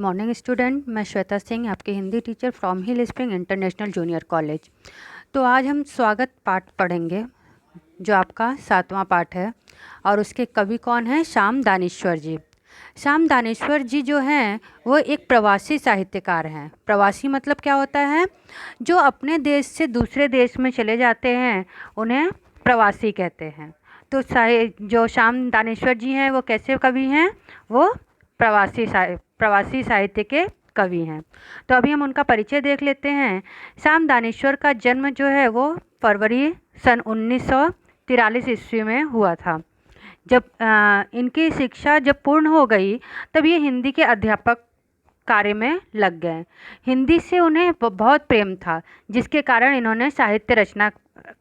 Morning student, मैं श्वेता सिंह, आपकी Hindi teacher from hill spring international junior college. तो आज हम स्वागत पाठ पढ़ेंगे जो आपका 7वां पाठ है और उसके कवि कौन हैं? श्याम दानेश्वर जी। श्याम दानेश्वर जी जो हैं वो एक प्रवासी साहित्यकार हैं। प्रवासी मतलब क्या होता है? जो अपने देश से दूसरे देश में चले जाते हैं उन्हें प्रवासी कहते हैं। तो जो श्याम दानेश्वर जी हैं वो कैसे कवि हैं? वो प्रवासी साहित्य के कवि हैं। तो अभी हम उनका परिचय देख लेते हैं। श्याम दानेश्वर का जन्म जो है वो फरवरी सन 1943 ईस्वी में हुआ था। जब इनकी शिक्षा जब पूर्ण हो गई तब ये हिंदी के अध्यापक कार्य में लग गए। हिंदी से उन्हें बहुत प्रेम था, जिसके कारण इन्होंने साहित्य रचना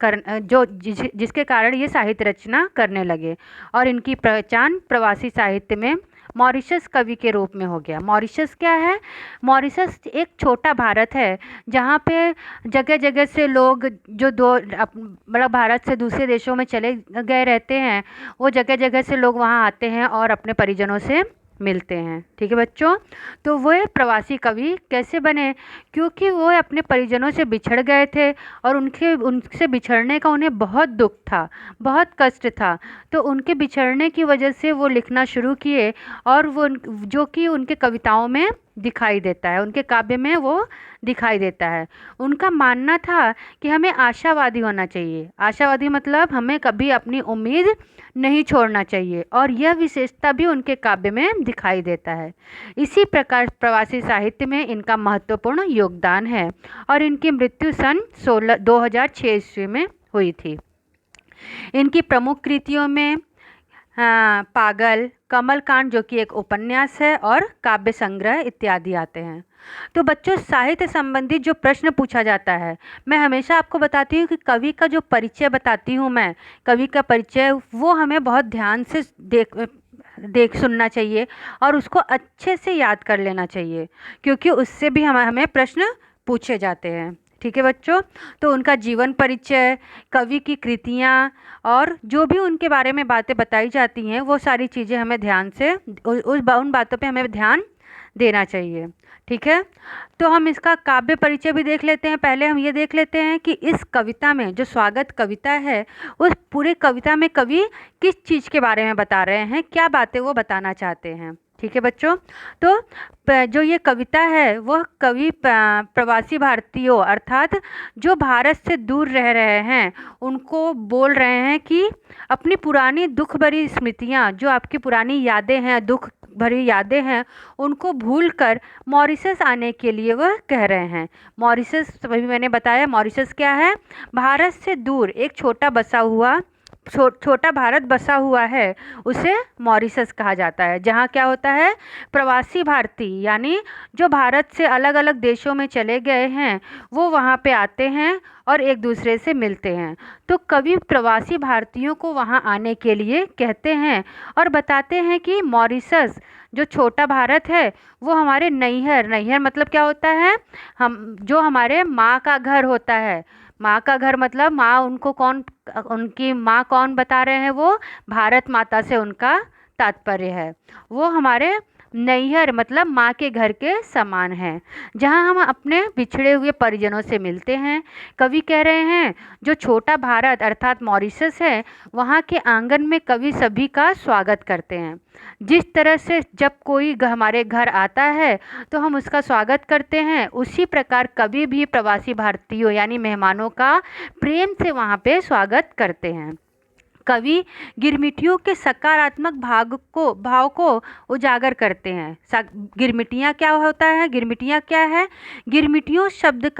जिसके कारण ये साहित्य रचना करने लगे और इनकी पहचान प्रवासी साहित्य में मॉरिशस कवि के रूप में हो गया। मॉरिशस क्या है? मॉरिशस एक छोटा भारत है जहाँ पे जगह जगह से लोग जो मतलब भारत से दूसरे देशों में चले गए रहते हैं, वो जगह जगह से लोग वहाँ आते हैं और अपने परिजनों से मिलते हैं। ठीक है बच्चों, तो वो प्रवासी कवि कैसे बने? क्योंकि वो अपने परिजनों से बिछड़ गए थे और उनसे बिछड़ने का उन्हें बहुत दुख था, बहुत कष्ट था। तो उनके बिछड़ने की वजह से वो लिखना शुरू किए और वो जो कि उनके कविताओं में दिखाई देता है, उनके काव्य में वो दिखाई देता है। उनका मानना था कि हमें आशावादी होना चाहिए। आशावादी मतलब हमें कभी अपनी उम्मीद नहीं छोड़ना चाहिए और यह विशेषता भी उनके काव्य में दिखाई देता है। इसी प्रकार प्रवासी साहित्य में इनका महत्वपूर्ण योगदान है और इनकी मृत्यु सन 2006 ईस्वी में हुई थी। इनकी प्रमुख कृतियों में पागल, कमलकांड जो कि एक उपन्यास है, और काव्य संग्रह इत्यादि आते हैं। तो बच्चों, साहित्य संबंधी जो प्रश्न पूछा जाता है, मैं हमेशा आपको बताती हूँ कि कवि का जो परिचय बताती हूँ मैं, कवि का परिचय वो हमें बहुत ध्यान से देख सुनना चाहिए और उसको अच्छे से याद कर लेना चाहिए, क्योंकि उससे भी हमें प्रश्न पूछे जाते हैं। ठीक है बच्चों, तो उनका जीवन परिचय, कवि की कृतियाँ और जो भी उनके बारे में बातें बताई जाती हैं, वो सारी चीज़ें हमें ध्यान से उन बातों पे हमें ध्यान देना चाहिए। ठीक है, तो हम इसका काव्य परिचय भी देख लेते हैं। पहले हम ये देख लेते हैं कि इस कविता में जो स्वागत कविता है, उस पूरे कविता में कवि किस चीज़ के बारे में बता रहे हैं, क्या बातें वो बताना चाहते हैं। ठीक है बच्चों, तो जो ये कविता है वह कवि प्रवासी भारतीयों अर्थात जो भारत से दूर रह रहे हैं उनको बोल रहे हैं कि अपनी पुरानी दुख भरी स्मृतियाँ, जो आपकी पुरानी यादें हैं, दुख भरी यादें हैं, उनको भूलकर मॉरिशस आने के लिए वह कह रहे हैं। मॉरिशस, अभी मैंने बताया मॉरिशस क्या है? भारत से दूर एक छोटा भारत बसा हुआ है, उसे मॉरिशस कहा जाता है। जहाँ क्या होता है? प्रवासी भारतीय यानी जो भारत से अलग अलग देशों में चले गए हैं वो वहाँ पे आते हैं और एक दूसरे से मिलते हैं। तो कवि प्रवासी भारतीयों को वहाँ आने के लिए कहते हैं और बताते हैं कि मॉरिशस जो छोटा भारत है वो हमारे नैहर मतलब क्या होता है? जो हमारे माँ का घर होता है। माँ का घर मतलब उनकी माँ कौन बता रहे हैं? वो भारत माता से उनका तात्पर्य है। वो हमारे नैहर मतलब माँ के घर के समान है, जहाँ हम अपने बिछड़े हुए परिजनों से मिलते हैं। कवि कह रहे हैं जो छोटा भारत अर्थात मॉरिशस है, वहाँ के आंगन में कवि सभी का स्वागत करते हैं। जिस तरह से जब कोई हमारे घर आता है तो हम उसका स्वागत करते हैं, उसी प्रकार कवि भी प्रवासी भारतीयों यानी मेहमानों का प्रेम से वहाँ पे स्वागत करते हैं। कवि गिरमिटियों के सकारात्मक भाव को उजागर करते हैं। गिरमिटियाँ क्या होता है? गिरमिटियाँ क्या है? गिरमिटियों शब्द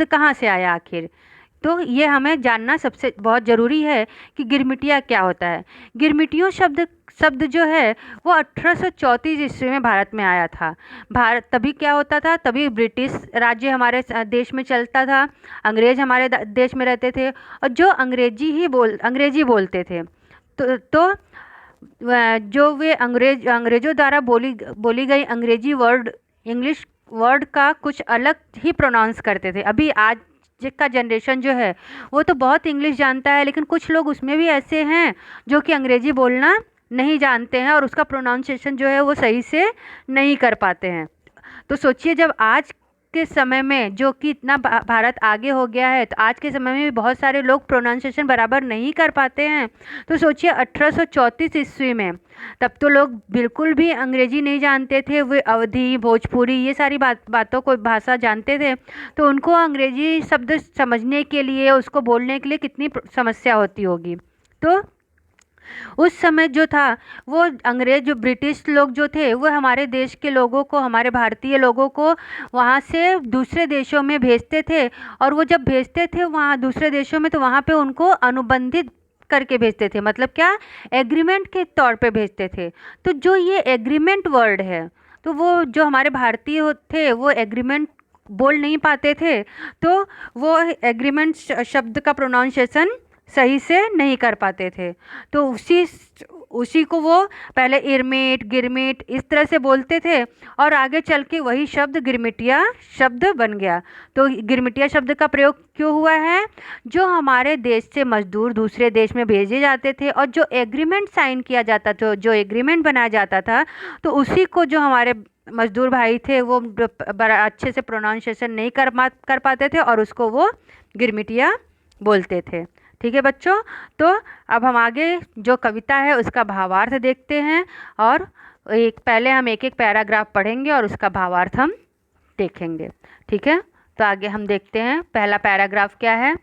कहाँ से आया आखिर? तो ये हमें जानना सबसे बहुत ज़रूरी है कि गिरमिटिया क्या होता है। गिरमिटियों शब्द जो है वो 1834 ईस्वी में भारत में आया था। तभी क्या होता था? तभी ब्रिटिश राज्य हमारे देश में चलता था, अंग्रेज हमारे देश में रहते थे और जो अंग्रेजी बोलते थे। तो जो वे अंग्रेज़ों द्वारा बोली गई इंग्लिश वर्ड का कुछ अलग ही प्रोनाउंस करते थे। अभी आज का जनरेशन जो है वो तो बहुत इंग्लिश जानता है, लेकिन कुछ लोग उसमें भी ऐसे हैं जो कि अंग्रेजी बोलना नहीं जानते हैं और उसका प्रोनाउंसिएशन जो है वो सही से नहीं कर पाते हैं। तो सोचिए जब आज के समय में जो कि इतना भारत आगे हो गया है, तो आज के समय में भी बहुत सारे लोग प्रोनाउंसिएशन बराबर नहीं कर पाते हैं। तो सोचिए 1834 ईस्वी में, तब तो लोग बिल्कुल भी अंग्रेजी नहीं जानते थे, वे अवधी, भोजपुरी ये सारी बातों को भाषा जानते थे। तो उनको अंग्रेजी शब्द समझने के लिए, उसको बोलने के लिए कितनी समस्या होती होगी। तो उस समय जो था वो अंग्रेज, जो ब्रिटिश लोग जो थे, वो हमारे देश के लोगों को, हमारे भारतीय लोगों को वहाँ से दूसरे देशों में भेजते थे। और वो जब भेजते थे वहाँ दूसरे देशों में, तो वहाँ पे उनको अनुबंधित करके भेजते थे, मतलब क्या, एग्रीमेंट के तौर पे भेजते थे। तो जो ये एग्रीमेंट वर्ड है, तो वो जो हमारे भारतीय थे वो एग्रीमेंट बोल नहीं पाते थे, तो वो एग्रीमेंट शब्द का प्रोनाउंसिएशन सही से नहीं कर पाते थे। तो उसी को वो पहले इरमिट, गिरमिट इस तरह से बोलते थे, और आगे चल के वही शब्द गिरमिटिया शब्द बन गया। तो गिरमिटिया शब्द का प्रयोग क्यों हुआ है? जो हमारे देश से मजदूर दूसरे देश में भेजे जाते थे, और जो एग्रीमेंट साइन किया जाता था, जो एग्रीमेंट बनाया जाता था, तो उसी को जो हमारे मजदूर भाई थे वो बड़ा अच्छे से प्रोनाउंसिएशन नहीं कर पाते थे, और उसको वो गिरमिटिया बोलते थे। ठीक है बच्चों, तो अब हम आगे जो कविता है उसका भावार्थ देखते हैं, और पहले हम एक एक पैराग्राफ पढ़ेंगे और उसका भावार्थ हम देखेंगे। ठीक है, तो आगे हम देखते हैं पहला पैराग्राफ क्या है।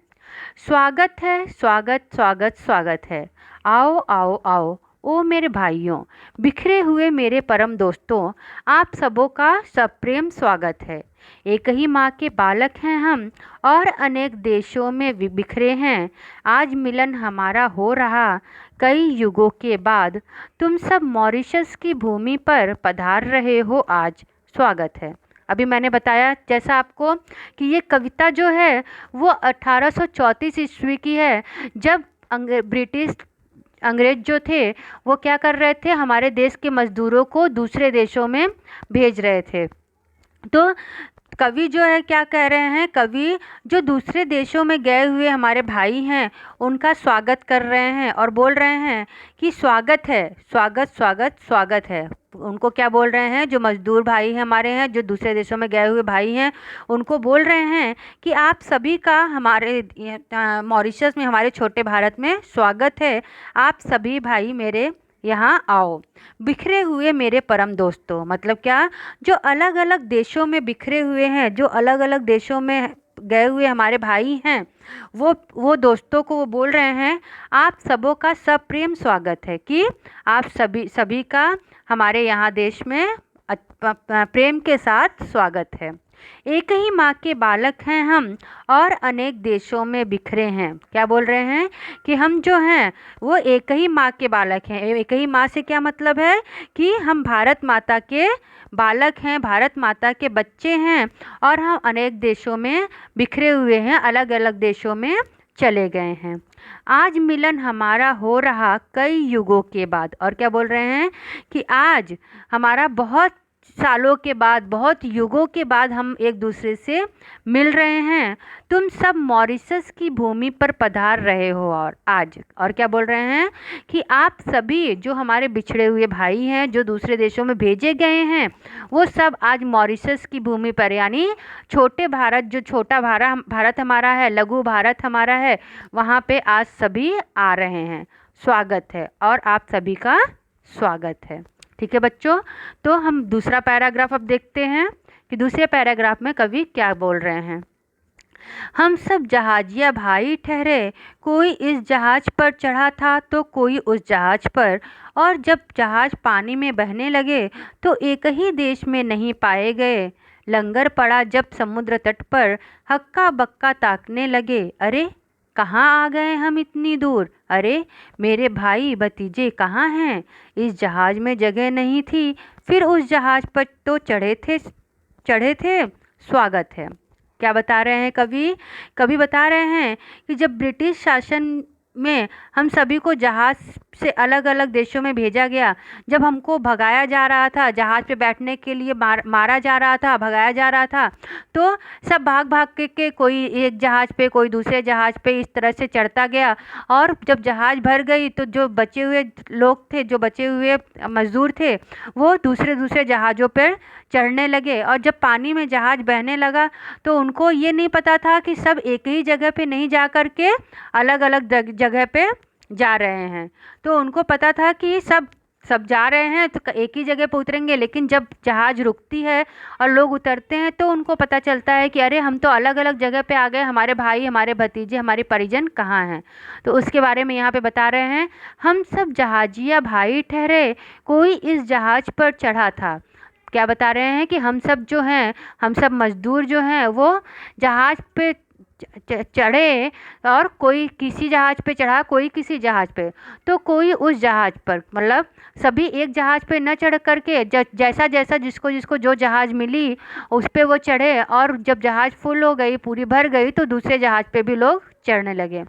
स्वागत है, स्वागत स्वागत स्वागत है, आओ आओ आओ ओ मेरे भाइयों, बिखरे हुए मेरे परम दोस्तों, आप सबों का सप्रेम स्वागत है। एक ही माँ के बालक हैं हम, और अनेक देशों में बिखरे हैं। आज मिलन हमारा हो रहा कई युगों के बाद, तुम सब मॉरिशस की भूमि पर पधार रहे हो आज, स्वागत है। अभी मैंने बताया जैसा आपको कि ये कविता जो है वो 1834 ईस्वी की है, जब ब्रिटिश अंग्रेज जो थे वो क्या कर रहे थे, हमारे देश के मज़दूरों को दूसरे देशों में भेज रहे थे। तो कवि जो है क्या कह रहे हैं, कवि जो दूसरे देशों में गए हुए हमारे भाई हैं उनका स्वागत कर रहे हैं, और बोल रहे हैं कि स्वागत है, स्वागत स्वागत स्वागत है। उनको क्या बोल रहे हैं, जो मजदूर भाई हैं हमारे हैं, जो दूसरे देशों में गए हुए भाई हैं, उनको बोल रहे हैं कि आप सभी का हमारे मॉरिशस में, हमारे छोटे भारत में स्वागत है। आप सभी भाई मेरे यहाँ आओ। बिखरे हुए मेरे परम दोस्तों, मतलब क्या, जो अलग अलग देशों में बिखरे हुए हैं, जो अलग अलग देशों में गए हुए हमारे भाई हैं, वो दोस्तों को वो बोल रहे हैं आप सबों का सब प्रेम स्वागत है, कि आप सभी का हमारे यहाँ देश में प्रेम के साथ स्वागत है। एक ही माँ के बालक हैं हम, और अनेक देशों में बिखरे हैं। क्या बोल रहे हैं कि हम जो हैं वो एक ही माँ के बालक हैं। एक ही माँ से क्या मतलब है कि हम भारत माता के बालक हैं, भारत माता के बच्चे हैं, और हम अनेक देशों में बिखरे हुए हैं, अलग अलग देशों में चले गए हैं। आज मिलन हमारा हो रहा कई युगों के बाद, और क्या बोल रहे हैं कि आज हमारा बहुत सालों के बाद, बहुत युगों के बाद हम एक दूसरे से मिल रहे हैं। तुम सब मॉरिशस की भूमि पर पधार रहे हो, और आज, और क्या बोल रहे हैं कि आप सभी जो हमारे बिछड़े हुए भाई हैं, जो दूसरे देशों में भेजे गए हैं, वो सब आज मॉरिशस की भूमि पर, यानी छोटे भारत, जो छोटा भारत हमारा है, लघु भारत हमारा है, वहाँ पे आज सभी आ रहे हैं। स्वागत है, और आप सभी का स्वागत है। ठीक है बच्चों, तो हम दूसरा पैराग्राफ अब देखते हैं कि दूसरे पैराग्राफ में कवि क्या बोल रहे हैं। हम सब जहाजिया भाई ठहरे, कोई इस जहाज पर चढ़ा था तो कोई उस जहाज पर, और जब जहाज पानी में बहने लगे तो एक ही देश में नहीं पाए गए। लंगर पड़ा जब समुद्र तट पर, हक्का बक्का ताकने लगे, अरे कहाँ आ गए हम इतनी दूर, अरे मेरे भाई भतीजे कहाँ हैं। इस जहाज में जगह नहीं थी, फिर उस जहाज पर तो चढ़े थे, स्वागत है। क्या बता रहे हैं कवि बता रहे हैं कि जब ब्रिटिश शासन में हम सभी को जहाज से अलग अलग देशों में भेजा गया, जब हमको भगाया जा रहा था, जहाज़ पे बैठने के लिए मारा जा रहा था, भगाया जा रहा था, तो सब भाग भाग के कोई एक जहाज़ पे, कोई दूसरे जहाज़ पे इस तरह से चढ़ता गया। और जब जहाज़ भर गई तो जो बचे हुए लोग थे, जो बचे हुए मज़दूर थे, वो दूसरे दूसरे जहाज़ों पर चढ़ने लगे। और जब पानी में जहाज़ बहने लगा तो उनको ये नहीं पता था कि सब एक ही जगह पे नहीं जा कर के अलग अलग जगह पे जा रहे हैं। तो उनको पता था कि सब सब जा रहे हैं तो एक ही जगह पे उतरेंगे, लेकिन जब जहाज़ रुकती है और लोग उतरते हैं तो उनको पता चलता है कि अरे हम तो अलग अलग जगह पे आ गए, हमारे भाई, हमारे भतीजे, हमारे परिजन कहाँ हैं। तो उसके बारे में यहाँ पे बता रहे हैं, हम सब जहाजिया भाई ठहरे, कोई इस जहाज़ पर चढ़ा था। क्या बता रहे हैं कि हम सब जो हैं, हम सब मज़दूर जो हैं वो जहाज़ पे चढ़े, और कोई किसी जहाज़ पे चढ़ा, कोई किसी जहाज़ पे, तो कोई उस जहाज़ पर, मतलब सभी एक जहाज़ पे न चढ़ करके जैसा जैसा जिसको जिसको जो जहाज़ मिली उस पे वो चढ़े। और जब जहाज़ फुल हो गई, पूरी भर गई, तो दूसरे जहाज़ पे भी लोग चढ़ने लगे।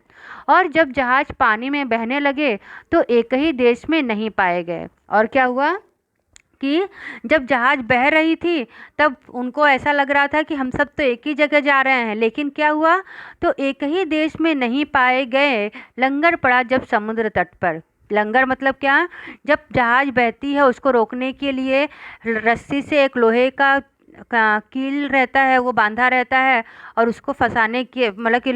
और जब जहाज़ पानी में बहने लगे तो एक ही देश में नहीं पाए गए। और क्या हुआ कि जब जहाज़ बह रही थी तब उनको ऐसा लग रहा था कि हम सब तो एक ही जगह जा रहे हैं, लेकिन क्या हुआ, तो एक ही देश में नहीं पाए गए। लंगर पड़ा जब समुद्र तट पर। लंगर मतलब क्या, जब जहाज़ बहती है उसको रोकने के लिए रस्सी से एक लोहे का कील रहता है, वो बांधा रहता है, और उसको फंसाने के मतलब कि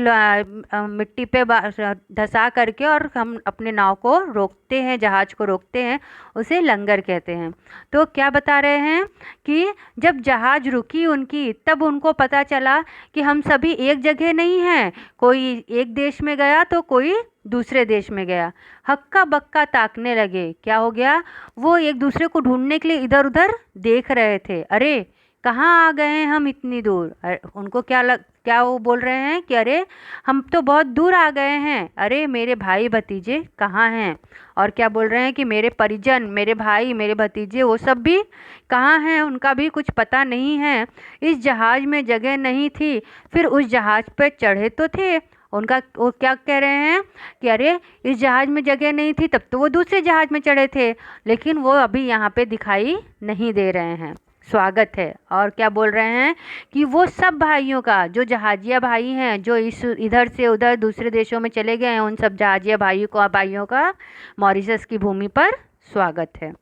मिट्टी पे धंसा करके और हम अपने नाव को रोकते हैं, जहाज़ को रोकते हैं, उसे लंगर कहते हैं। तो क्या बता रहे हैं कि जब जहाज़ रुकी उनकी, तब उनको पता चला कि हम सभी एक जगह नहीं हैं, कोई एक देश में गया तो कोई दूसरे देश में गया। हक्का बक्का ताकने लगे। क्या हो गया, वो एक दूसरे को ढूंढने के लिए इधर उधर देख रहे थे। अरे कहाँ आ गए हैं हम इतनी दूर। उनको क्या वो बोल रहे हैं कि अरे हम तो बहुत दूर आ गए हैं, अरे मेरे भाई भतीजे कहाँ हैं। और क्या बोल रहे हैं कि मेरे परिजन, मेरे भाई, मेरे भतीजे, वो सब भी कहाँ हैं, उनका भी कुछ पता नहीं है। इस जहाज़ में जगह नहीं थी, फिर उस जहाज़ पर चढ़े तो थे। उनका वो क्या कह रहे हैं कि अरे इस जहाज़ में जगह नहीं थी, तब तो वो दूसरे जहाज़ में चढ़े थे, लेकिन वो अभी यहाँ पे दिखाई नहीं दे रहे हैं। स्वागत है। और क्या बोल रहे हैं कि वो सब भाइयों का, जो जहाजिया भाई हैं, जो इधर से उधर दूसरे देशों में चले गए हैं, उन सब जहाजिया भाइयों का मॉरिशस की भूमि पर स्वागत है।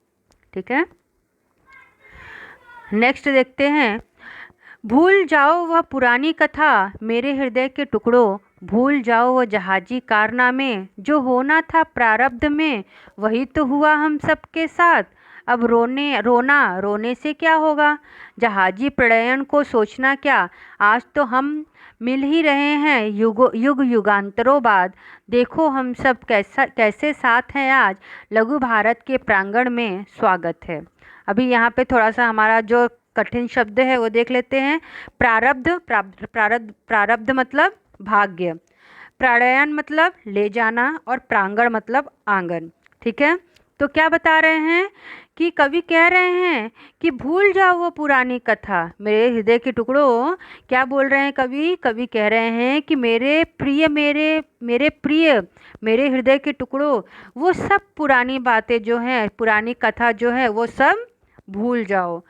ठीक है, नेक्स्ट देखते हैं। भूल जाओ वह पुरानी कथा मेरे हृदय के टुकड़ों, भूल जाओ वह जहाजी कारनामे, जो होना था प्रारब्ध में वही तो हुआ हम सबके साथ। अब रोने से क्या होगा, जहाजी प्रणयन को सोचना क्या, आज तो हम मिल ही रहे हैं युग युगांतरों बाद। देखो हम सब कैसे साथ हैं आज, लघु भारत के प्रांगण में स्वागत है। अभी यहाँ पे थोड़ा सा हमारा जो कठिन शब्द है वो देख लेते हैं। प्रारब्ध मतलब भाग्य, प्राणयन मतलब ले जाना, और प्रांगण मतलब आंगन। ठीक है, तो क्या बता रहे हैं कि कवि कह रहे हैं कि भूल जाओ वो पुरानी कथा मेरे हृदय के टुकड़ों। क्या बोल रहे हैं कवि कह रहे हैं कि मेरे प्रिय मेरे हृदय के टुकड़ों, वो सब पुरानी बातें जो हैं, पुरानी कथा जो है, वो सब भूल जाओ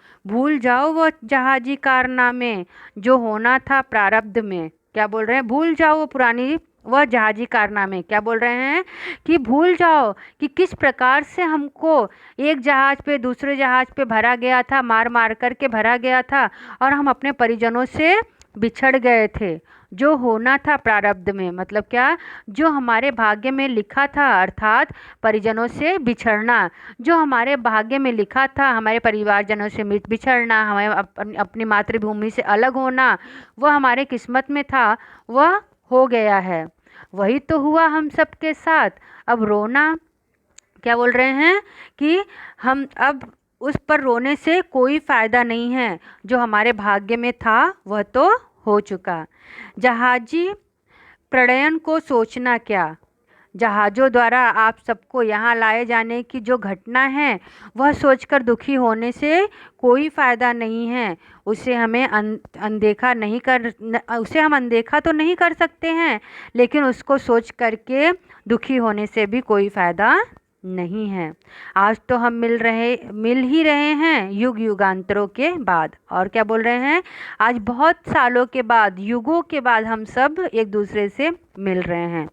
वो जहाजी कारनामे, जो होना था प्रारब्ध में। क्या बोल रहे हैं, भूल जाओ वो पुरानी वह जहाजी कारनामे। क्या बोल रहे हैं कि भूल जाओ कि किस प्रकार से हमको एक जहाज़ पे दूसरे जहाज़ पे भरा गया था, मार मार करके भरा गया था, और हम अपने परिजनों से बिछड़ गए थे। जो होना था प्रारब्ध में मतलब क्या, जो हमारे भाग्य में लिखा था, अर्थात परिजनों से बिछड़ना। जो हमारे भाग्य में लिखा था, हमारे परिवारजनों से बिछड़ना, हमें अपनी मातृभूमि से अलग होना, वह हमारे किस्मत में था, वह हो गया है। वही तो हुआ हम सबके साथ। अब रोना, क्या बोल रहे हैं कि हम अब उस पर रोने से कोई फ़ायदा नहीं है, जो हमारे भाग्य में था वह तो हो चुका। जहाजी प्रणयन को सोचना क्या, जहाज़ों द्वारा आप सबको यहाँ लाए जाने की जो घटना है, वह सोचकर दुखी होने से कोई फ़ायदा नहीं है। उसे हम अनदेखा तो नहीं कर सकते हैं, लेकिन उसको सोच करके दुखी होने से भी कोई फ़ायदा नहीं है। आज तो हम मिल ही रहे हैं युग युगांतरों के बाद। और क्या बोल रहे हैं, आज बहुत सालों के बाद, युगों के बाद हम सब एक दूसरे से मिल रहे हैं।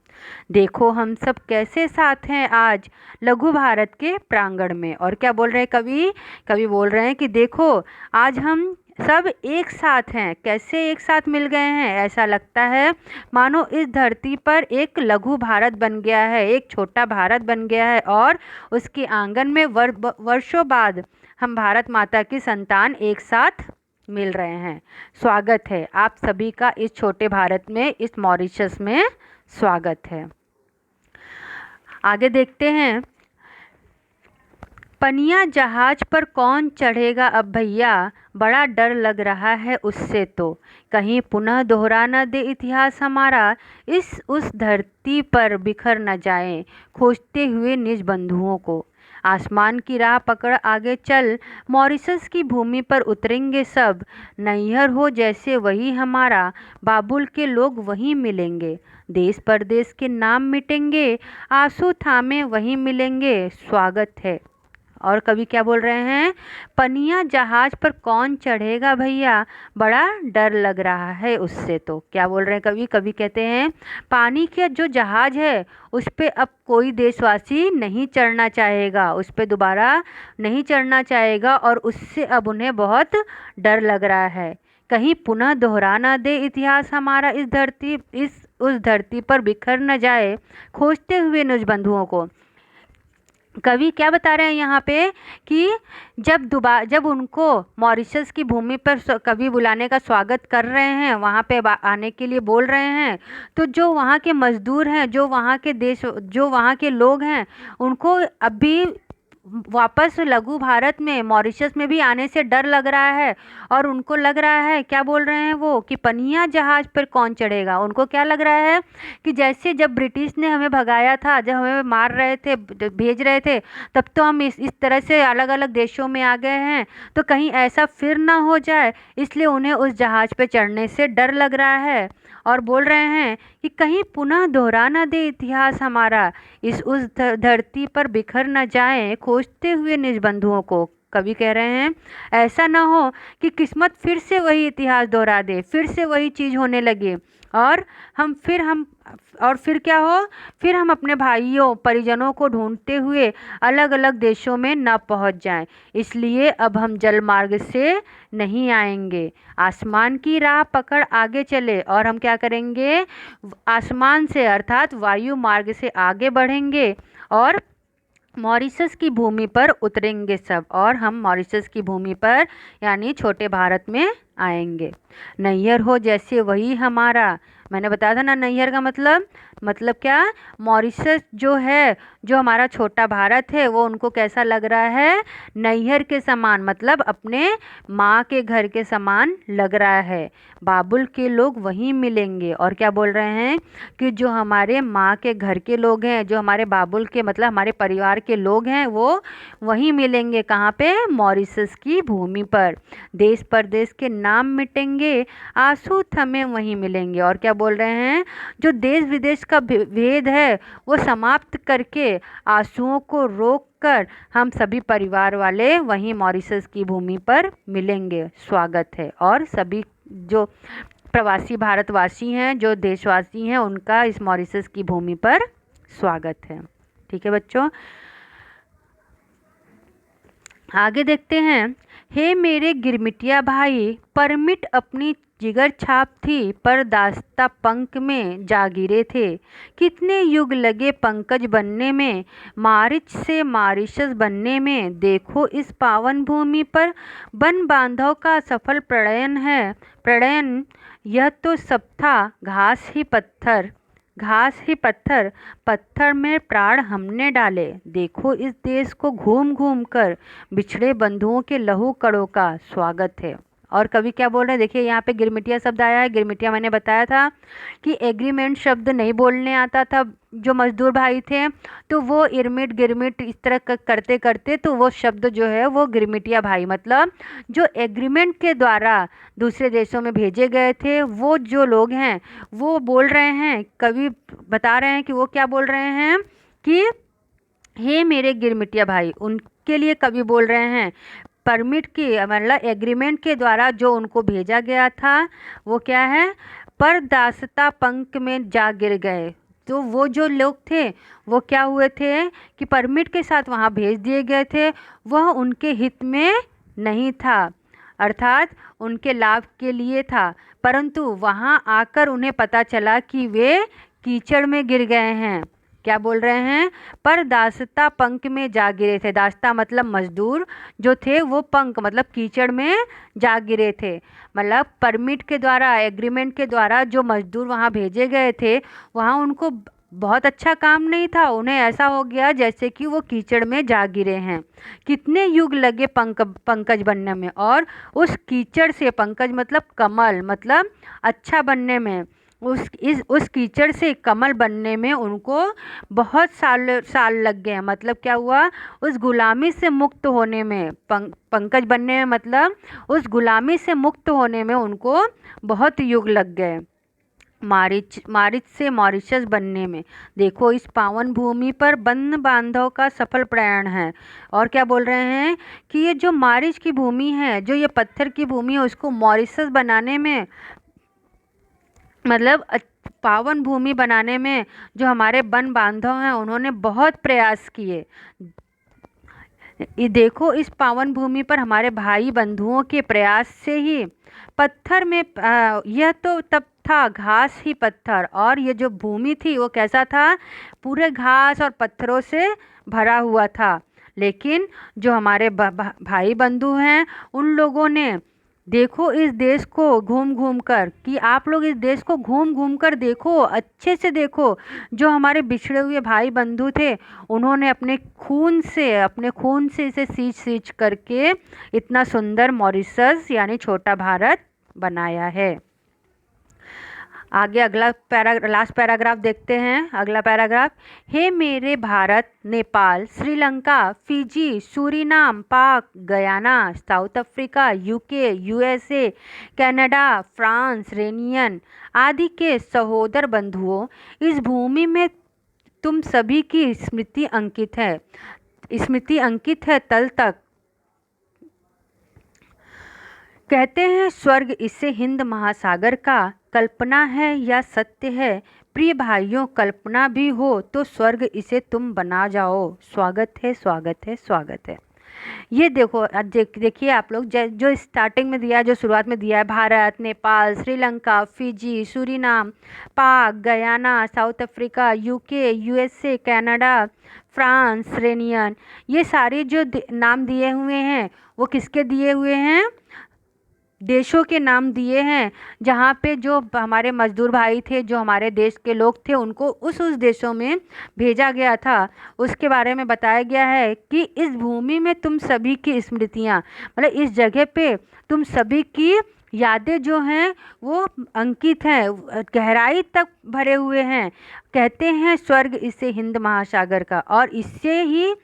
देखो हम सब कैसे साथ हैं आज लघु भारत के प्रांगण में। और क्या बोल रहे हैं कवि, कवि बोल रहे हैं कि देखो आज हम सब एक साथ हैं। कैसे एक साथ मिल गए हैं, ऐसा लगता है मानो इस धरती पर एक लघु भारत बन गया है, एक छोटा भारत बन गया है और उसके आंगन में वर्षों बाद हम भारत माता की संतान एक साथ मिल रहे हैं। स्वागत है आप सभी का इस छोटे भारत में, इस मॉरिशस में स्वागत है। आगे देखते हैं, पनिया जहाज पर कौन चढ़ेगा अब भैया, बड़ा डर लग रहा है उससे तो, कहीं पुनः दोहरा न दे इतिहास हमारा, उस धरती पर बिखर न जाए खोजते हुए निज बंधुओं को। आसमान की राह पकड़ आगे चल, मॉरिशस की भूमि पर उतरेंगे सब, नैहर हो जैसे वही हमारा, बाबुल के लोग वहीं मिलेंगे, देश परदेश के नाम मिटेंगे, आंसू थामे वहीं मिलेंगे, स्वागत है। और कवि क्या बोल रहे हैं, पनिया जहाज पर कौन चढ़ेगा भैया, बड़ा डर लग रहा है उससे तो। क्या बोल रहे हैं कवि, कवि कहते हैं पानी का जो जहाज है उस पे अब कोई देशवासी नहीं चढ़ना चाहेगा, उस पे दोबारा नहीं चढ़ना चाहेगा और उससे अब उन्हें बहुत डर लग रहा है। कहीं पुनः दोहरा ना दे इतिहास हमारा, इस उस धरती पर बिखर न जाए खोजते हुए निज बंधुओं को। कवि क्या बता रहे हैं यहाँ पे कि जब उनको मॉरिशस की भूमि पर कवि बुलाने का स्वागत कर रहे हैं, वहाँ पे आने के लिए बोल रहे हैं, तो जो वहाँ के मजदूर हैं, जो वहाँ के लोग हैं, उनको अभी वापस लघु भारत में मॉरिशस में भी आने से डर लग रहा है। और उनको लग रहा है, क्या बोल रहे हैं वो, कि पनिया जहाज पर कौन चढ़ेगा। उनको क्या लग रहा है कि जैसे जब ब्रिटिश ने हमें भगाया था, जब हमें मार रहे थे, भेज रहे थे, तब तो हम इस तरह से अलग अलग देशों में आ गए हैं, तो कहीं ऐसा फिर ना हो जाए, इसलिए उन्हें उस जहाज पे चढ़ने से डर लग रहा है। और बोल रहे हैं कि कहीं पुनः दोहरा न दे इतिहास हमारा, उस धरती पर बिखर न जाए खोजते हुए निज बंधुओं को। कवि कह रहे हैं ऐसा ना हो कि किस्मत फिर से वही इतिहास दोहरा दे, फिर से वही चीज़ होने लगे और फिर क्या हो, फिर हम अपने भाइयों परिजनों को ढूंढते हुए अलग अलग देशों में न पहुंच जाएं। इसलिए अब हम जल मार्ग से नहीं आएंगे, आसमान की राह पकड़ आगे चले और हम क्या करेंगे, आसमान से अर्थात वायु मार्ग से आगे बढ़ेंगे और मॉरिशस की भूमि पर उतरेंगे सब, और हम मॉरिशस की भूमि पर यानी छोटे भारत में आएंगे। नैहर हो जैसे वही हमारा, मैंने बताया था ना नैहर का मतलब क्या, मॉरिशस जो है, जो हमारा छोटा भारत है, वो उनको कैसा लग रहा है, नैहर के समान, मतलब अपने माँ के घर के समान लग रहा है। बाबुल के लोग वहीं मिलेंगे। और क्या बोल रहे हैं कि जो हमारे माँ के घर के लोग हैं, जो हमारे बाबुल के मतलब हमारे परिवार के लोग हैं, वो वहीं मिलेंगे। कहाँ पे, मॉरिशस की भूमि पर। देश परदेश के नाम मिटेंगे, आंसू थमे वहीं मिलेंगे। और क्या बोल रहे हैं, जो देश विदेश का भेद है वो समाप्त करके आंसुओं को रोक कर हम सभी परिवार वाले वहीं मॉरिशस की भूमि पर मिलेंगे, स्वागत है। और सभी जो प्रवासी भारतवासी हैं, जो देशवासी हैं, उनका इस मॉरिशस की भूमि पर स्वागत है। ठीक है बच्चों, आगे देखते हैं। हे मेरे गिरमिटिया भाई, परमिट अपनी जिगर छाप थी, पर दास्ता पंख में जागीरे थे। कितने युग लगे पंकज बनने में, मारिच से मॉरिशस बनने में। देखो इस पावन भूमि पर बन बांधव का सफल प्रणयन यह तो सब था घास ही पत्थर, पत्थर में प्राण हमने डाले। देखो इस देश को घूम घूम कर बिछड़े बंधुओं के लहू कणों का स्वागत है। और कवि क्या बोल रहे हैं, देखिए यहाँ पे गिरमिटिया शब्द आया है। गिरमिटिया मैंने बताया था कि एग्रीमेंट शब्द नहीं बोलने आता था जो मजदूर भाई थे, तो वो इरमिट गिरमिट इस तरह करते करते तो वो शब्द जो है वो गिरमिटिया भाई, मतलब जो एग्रीमेंट के द्वारा दूसरे देशों में भेजे गए थे, वो जो लोग हैं वो बोल रहे हैं, कवि बता रहे हैं कि वो क्या बोल रहे हैं कि हे मेरे गिरमिटिया भाई, उनके लिए कवि बोल रहे हैं। परमिट की मतलब एग्रीमेंट के द्वारा जो उनको भेजा गया था वो क्या है, परदासता पंख में जा गिर गए। तो वो जो लोग थे वो क्या हुए थे कि परमिट के साथ वहाँ भेज दिए गए थे, वह उनके हित में नहीं था, अर्थात उनके लाभ के लिए था, परंतु वहाँ आकर उन्हें पता चला कि वे कीचड़ में गिर गए हैं। क्या बोल रहे हैं, पर दासता पंख में जा गिरे थे। दासता मतलब मजदूर जो थे वो पंख मतलब कीचड़ में जा गिरे थे। मतलब परमिट के द्वारा एग्रीमेंट के द्वारा जो मजदूर वहाँ भेजे गए थे वहाँ उनको बहुत अच्छा काम नहीं था, उन्हें ऐसा हो गया जैसे कि वो कीचड़ में जा गिरे हैं। कितने युग लगे पंकज बनने में, और उस कीचड़ से, पंकज मतलब कमल मतलब अच्छा बनने में, उस कीचड़ से कमल बनने में उनको बहुत साल लग गए। मतलब क्या हुआ, उस गुलामी से मुक्त होने में, पंकज बनने में मतलब उस गुलामी से मुक्त होने में उनको बहुत युग लग गए। मारिच से मॉरिशस बनने में। देखो इस पावन भूमि पर बंद बांधव का सफल प्रयाण है। और क्या बोल रहे हैं कि ये जो मारिच की भूमि है, जो ये पत्थर की भूमि है, उसको मॉरिशस बनाने में मतलब पावन भूमि बनाने में जो हमारे वन बांधव हैं उन्होंने बहुत प्रयास किए। ये देखो इस पावन भूमि पर हमारे भाई बंधुओं के प्रयास से ही पत्थर में यह तो तब था घास ही पत्थर, और ये जो भूमि थी वो कैसा था, पूरे घास और पत्थरों से भरा हुआ था। लेकिन जो हमारे भाई बंधु हैं उन लोगों ने देखो इस देश को घूम घूम कर, कि आप लोग इस देश को घूम घूम कर देखो, अच्छे से देखो। जो हमारे बिछड़े हुए भाई बंधु थे उन्होंने अपने खून से इसे सींच सींच करके इतना सुंदर मॉरिशस यानी छोटा भारत बनाया है। आगे अगला लास्ट पैराग्राफ देखते हैं। अगला पैराग्राफ, हे मेरे भारत, नेपाल, श्रीलंका, फिजी, सूरीनाम, पाक, Guyana, south Africa, UK, USA, Canada, France, Réunion आदि के सहोदर बंधुओं, इस भूमि में तुम सभी की स्मृति अंकित है। स्मृति अंकित है तल तक। कहते हैं स्वर्ग इसे हिंद महासागर का, कल्पना है या सत्य है। प्रिय भाइयों, कल्पना भी हो तो स्वर्ग इसे तुम बना जाओ। स्वागत है, स्वागत है, स्वागत है। ये देखो देखिए आप लोग, जो स्टार्टिंग में दिया है, जो शुरुआत में दिया है, भारत, नेपाल, श्रीलंका, फिजी, सूरीनाम, पाक, Guyana, south Africa, UK, USA, Canada, France, Réunion, ये सारे जो नाम दिए हुए हैं वो किसके दिए हुए हैं, देशों के नाम दिए हैं जहाँ पे जो हमारे मजदूर भाई थे, जो हमारे देश के लोग थे, उनको उस देशों में भेजा गया था। उसके बारे में बताया गया है कि इस भूमि में तुम सभी की स्मृतियाँ, मतलब इस जगह पे तुम सभी की यादें जो हैं वो अंकित हैं, गहराई तक भरे हुए हैं। कहते हैं स्वर्ग इसे हिंद महासागर का, और इससे ही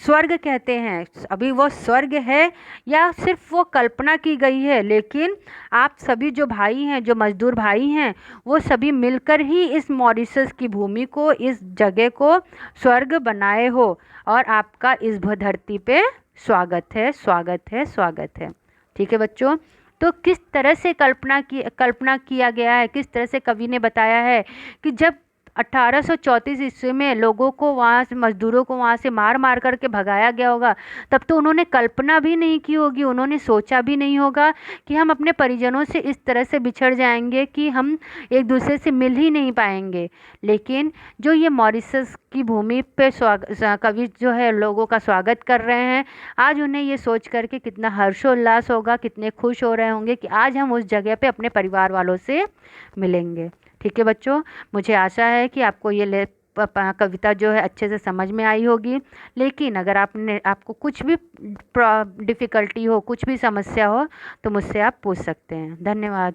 स्वर्ग कहते हैं। अभी वो स्वर्ग है या सिर्फ वो कल्पना की गई है, लेकिन आप सभी जो भाई हैं, जो मजदूर भाई हैं, वो सभी मिलकर ही इस मॉरिशस की भूमि को, इस जगह को स्वर्ग बनाए हो। और आपका इस धरती पे स्वागत है, स्वागत है, स्वागत है। ठीक है बच्चों, तो किस तरह से कल्पना किया गया है, किस तरह से कवि ने बताया है कि जब 1834 ईस्वी में लोगों को वहाँ से, मजदूरों को वहाँ से मार मार करके भगाया गया होगा, तब तो उन्होंने कल्पना भी नहीं की होगी, उन्होंने सोचा भी नहीं होगा कि हम अपने परिजनों से इस तरह से बिछड़ जाएंगे कि हम एक दूसरे से मिल ही नहीं पाएंगे। लेकिन जो ये मॉरिशस की भूमि पे कवि जो है लोगों का स्वागत कर रहे हैं, आज उन्हें ये सोच करके कितना हर्षोल्लास होगा, कितने खुश हो रहे होंगे कि आज हम उस जगह पे अपने परिवार वालों से मिलेंगे। ठीक है बच्चों, मुझे आशा है कि आपको ये कविता जो है अच्छे से समझ में आई होगी। लेकिन अगर आपको कुछ भी डिफ़िकल्टी हो, कुछ भी समस्या हो, तो मुझसे आप पूछ सकते हैं। धन्यवाद।